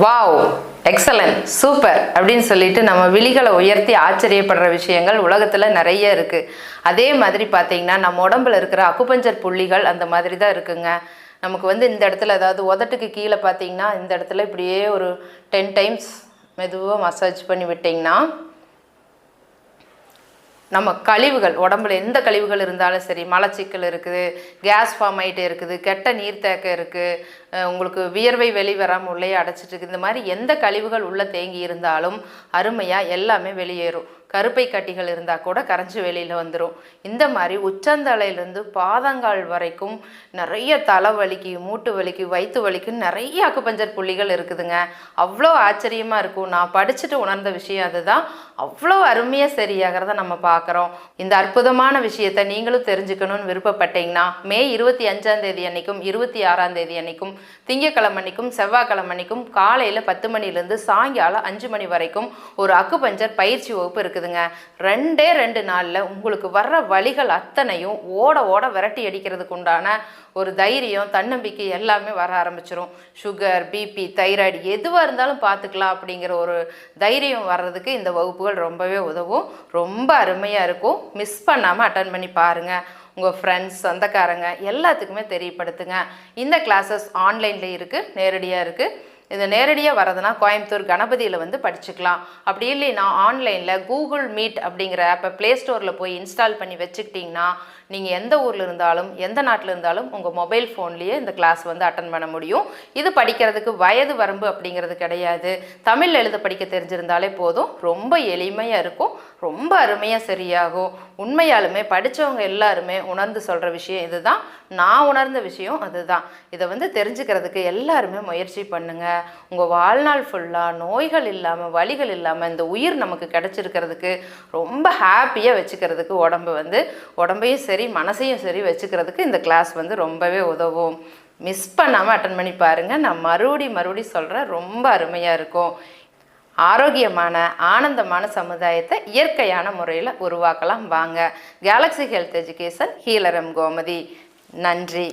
Wow, excellent, super அப்படின்னு சொல்லிட்டு நம்ம விழிகளை உயர்த்தி ஆச்சரியப்படுற விஷயங்கள் உலகத்தில் நிறைய இருக்குது. அதே மாதிரி பார்த்தீங்கன்னா நம்ம உடம்புல இருக்கிற அக்குபஞ்சர் புள்ளிகள் அந்த மாதிரி தான் இருக்குங்க. நமக்கு இந்த இடத்துல அதாவது உதட்டுக்கு கீழே பார்த்தீங்கன்னா இந்த இடத்துல இப்படியே ஒரு 10 டைம்ஸ் மெதுவாக மசாஜ் பண்ணி விட்டிங்கன்னா நம்ம கழிவுகள் உடம்புல எந்த கழிவுகள் இருந்தாலும் சரி, மலச்சிக்கல் இருக்குது, கேஸ் ஃபார்ம் ஆகிட்டே இருக்குது, கெட்ட நீர்த்தேக்கம் இருக்குது, உங்களுக்கு வியர்வை வெளி வராமல் உள்ளே அடைச்சிட்டு இருக்குது, இந்த மாதிரி எந்த கழிவுகள் உள்ளே தேங்கி இருந்தாலும் அருமையாக எல்லாமே வெளியேறும். கருப்பை கட்டிகள் இருந்தால் கூட கரைஞ்சி வெளியில் வந்துடும். இந்த மாதிரி உச்சந்தலையிலேருந்து பாதங்கால் வரைக்கும் நிறைய தலைவலிக்கு, மூட்டு வலிக்கு, வயிற்று வலிக்கு நிறைய அக்குபஞ்சர் புள்ளிகள் இருக்குதுங்க. அவ்வளோ ஆச்சரியமாக இருக்கும். நான் படிச்சுட்டு உணர்ந்த விஷயம் அதுதான். அவ்வளோ அருமையாக சரியாகிறத நம்ம பார்க்குறோம். இந்த அற்புதமான விஷயத்தை நீங்களும் தெரிஞ்சுக்கணும்னு விருப்பப்பட்டீங்கன்னா மே 25 அன்னைக்கும் 26 அன்னைக்கும் திங்கக்கிழமை அன்னைக்கும் செவ்வாய்க்கிழமை அன்னைக்கும் காலையில் 10 மணிலேருந்து சாயங்காலம் 5 மணி வரைக்கும் ஒரு அக்குபஞ்சர் பயிற்சி வகுப்பு இருக்குதுங்க. 2 நாளில் உங்களுக்கு வர்ற வலிகள் அத்தனையும் ஓட ஓட விரட்டி அடிக்கிறதுக்கு உண்டான ஒரு தைரியம், தன்னம்பிக்கை எல்லாமே வர ஆரம்பிச்சிடும். சுகர், பிபி, தைராய்டு எதுவாக இருந்தாலும் பார்த்துக்கலாம் அப்படிங்கிற ஒரு தைரியம் வர்றதுக்கு இந்த வகுப்புகள் ரொம்பவே உதவும். ரொம்ப அருமையாக இருக்கும். மிஸ் பண்ணாமல் அட்டன் பண்ணி பாருங்கள். உங்கள் ஃப்ரெண்ட்ஸ், சொந்தக்காரங்க எல்லாத்துக்குமே தெரியப்படுத்துங்க. இந்த கிளாஸஸ் ஆன்லைனில் இருக்குது, நேரடியாக இருக்குது. இது நேரடியாக வரதுன்னா கோயம்புத்தூர் கணபதியில் படிச்சுக்கலாம். அப்படி இல்லைன்னா ஆன்லைனில் கூகுள் மீட் அப்படிங்கிற ஆப்பை ப்ளே ஸ்டோரில் போய் இன்ஸ்டால் பண்ணி வச்சுக்கிட்டிங்கன்னா நீங்கள் எந்த ஊரில் இருந்தாலும் எந்த நாட்டில் இருந்தாலும் உங்கள் மொபைல் ஃபோன்லேயே இந்த கிளாஸ் அட்டன் பண்ண முடியும். இது படிக்கிறதுக்கு வயது வரம்பு அப்படிங்கிறது கிடையாது. தமிழ் எழுத படிக்க தெரிஞ்சிருந்தாலே போதும். ரொம்ப எளிமையாக இருக்கும், ரொம்ப அருமையாக சரியாகும். உண்மையாலுமே படித்தவங்க எல்லாருமே உணர்ந்து சொல்கிற விஷயம் இதுதான். நான் உணர்ந்த விஷயம் அதுதான். இதை தெரிஞ்சுக்கிறதுக்கு எல்லாருமே முயற்சி பண்ணுங்கள். உங்கள் வாழ்நாள் ஃபுல்லாக நோய்கள் இல்லாமல், வலிகள் இல்லாமல் இந்த உயிர் நமக்கு கிடச்சிருக்கிறதுக்கு ரொம்ப ஹாப்பியாக வச்சுக்கிறதுக்கு உடம்பையும் சரி மனசையும் சரி வச்சுக்கிறதுக்கு இந்த கிளாஸ் ரொம்பவே உதவும். மிஸ் பண்ணாமல் அட்டன் பண்ணி பாருங்கள். நான் மறுபடி சொல்கிறேன், ரொம்ப அருமையாக இருக்கும். ஆரோக்கியமான ஆனந்தமான சமுதாயத்தை இயற்கையான முறையில் உருவாக்கலாம். வாங்க. Galaxy health education, healer M. Gomathi. நன்றி.